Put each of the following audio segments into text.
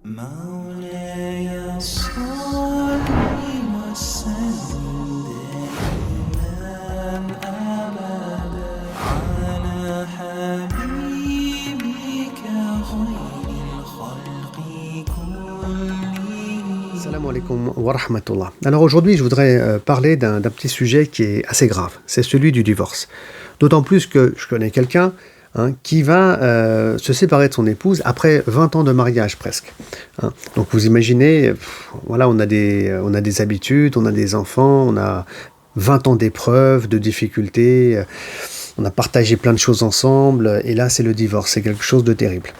مولاي صل وسلم دائما أبدا على حبيبك خير الخلق كلهم. Salam alaikum wa rahmatullah. Alors aujourd'hui, je voudrais parler d'un petit sujet qui est assez grave. C'est celui du divorce. D'autant plus que je connais quelqu'un qui va se séparer de son épouse après 20 ans de mariage presque. Donc vous imaginez, voilà, on a des habitudes, on a des enfants, on a 20 ans d'épreuves, de difficultés, on a partagé plein de choses ensemble, et là c'est le divorce, c'est quelque chose de terrible.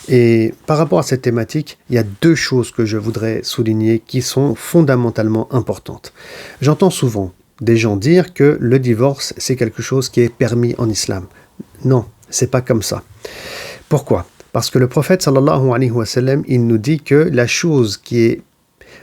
Et par rapport à cette thématique, il y a deux choses que je voudrais souligner qui sont fondamentalement importantes. J'entends souvent des gens dire que le divorce c'est quelque chose qui est permis en islam. Non, c'est pas comme ça. Pourquoi ? Parce que le prophète sallallahu alayhi wa sallam, il nous dit que la chose qui est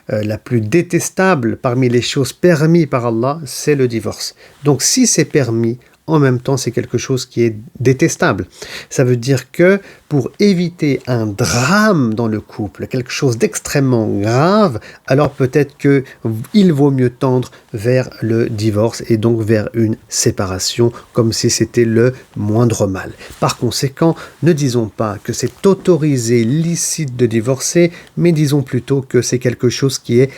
la plus détestable parmi les choses permises par Allah, c'est le divorce. Donc si c'est permis, en même temps, c'est quelque chose qui est détestable. Ça veut dire que pour éviter un drame dans le couple, quelque chose d'extrêmement grave, alors peut-être qu'il vaut mieux tendre vers le divorce et donc vers une séparation, comme si c'était le moindre mal. Par conséquent, ne disons pas que c'est autorisé, licite de divorcer, mais disons plutôt que c'est quelque chose qui est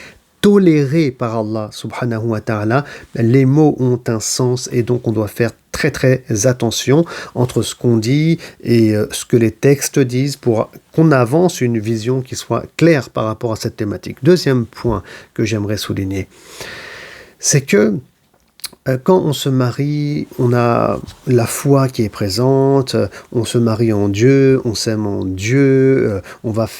toléré par Allah subhanahu wa ta'ala. Les mots ont un sens et donc on doit faire très très attention entre ce qu'on dit et ce que les textes disent pour qu'on avance une vision qui soit claire par rapport à cette thématique. Deuxième point que j'aimerais souligner, c'est que quand on se marie, on a la foi qui est présente, on se marie en Dieu, on s'aime en Dieu, on va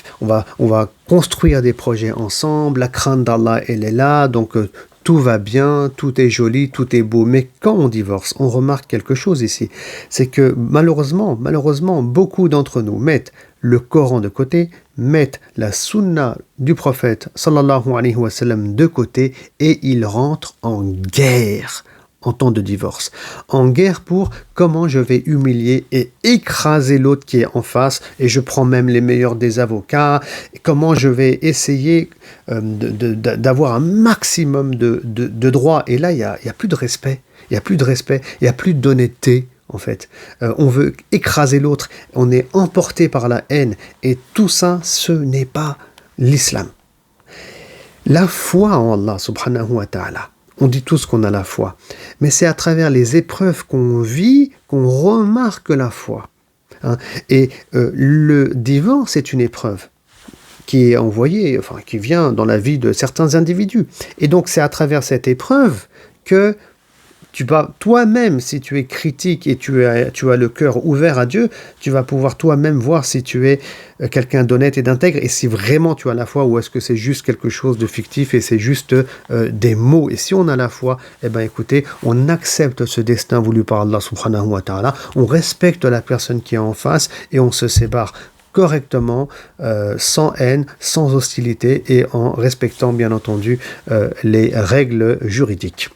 construire des projets ensemble, la crainte d'Allah elle est là, donc tout va bien, tout est joli, tout est beau. Mais quand on divorce, on remarque quelque chose ici, c'est que malheureusement, beaucoup d'entre nous mettent le Coran de côté, mettent la sunna du prophète sallallahu alayhi wa sallam de côté et ils rentrent en guerre en temps de divorce. En guerre pour comment je vais humilier et écraser l'autre qui est en face, et je prends même les meilleurs des avocats, comment je vais essayer d'avoir un maximum de droits. Et là, il n'y a plus de respect, il n'y a plus d'honnêteté. En fait, on veut écraser l'autre, on est emporté par la haine, et tout ça, ce n'est pas l'islam. La foi en Allah subhanahu wa ta'ala, on dit tous qu'on a la foi, mais c'est à travers les épreuves qu'on vit qu'on remarque la foi. Et le divorce est une épreuve qui est envoyée, qui vient dans la vie de certains individus. Et donc c'est à travers cette épreuve que tu vas toi-même, si tu es critique et tu as le cœur ouvert à Dieu, tu vas pouvoir toi-même voir si tu es quelqu'un d'honnête et d'intègre et si vraiment tu as la foi ou est-ce que c'est juste quelque chose de fictif et c'est juste des mots. Et si on a la foi, eh bien écoutez, on accepte ce destin voulu par Allah subhanahu wa ta'ala, on respecte la personne qui est en face et on se sépare correctement, sans haine, sans hostilité et en respectant bien entendu les règles juridiques.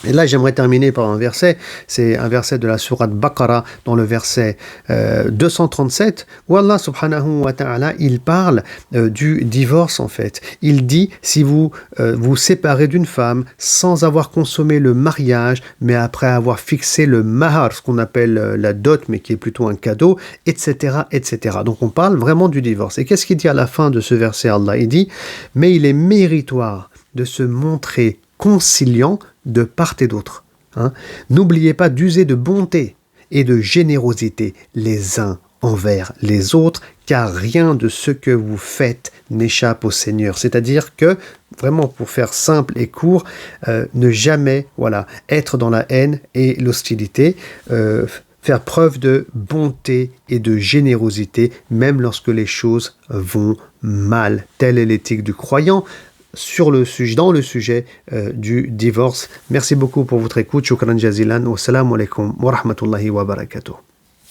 Et là, j'aimerais terminer par un verset, c'est un verset de la sourate Baqara, dans le verset 237, où Allah subhanahu wa ta'ala, il parle du divorce en fait. Il dit, si vous vous séparez d'une femme sans avoir consommé le mariage, mais après avoir fixé le mahar, ce qu'on appelle la dot, mais qui est plutôt un cadeau, etc., etc. Donc on parle vraiment du divorce. Et qu'est-ce qu'il dit à la fin de ce verset, Allah ? Il dit, mais il est méritoire de se montrer conciliant de part et d'autre. N'oubliez pas d'user de bonté et de générosité les uns envers les autres, car rien de ce que vous faites n'échappe au Seigneur. C'est-à-dire que, vraiment pour faire simple et court, ne jamais être dans la haine et l'hostilité, faire preuve de bonté et de générosité, même lorsque les choses vont mal. Telle est l'éthique du croyant. Dans le sujet du divorce. Merci beaucoup pour votre écoute. Shukran jazilan. Wassalamu alaikum wa rahmatullahi wa barakatuh.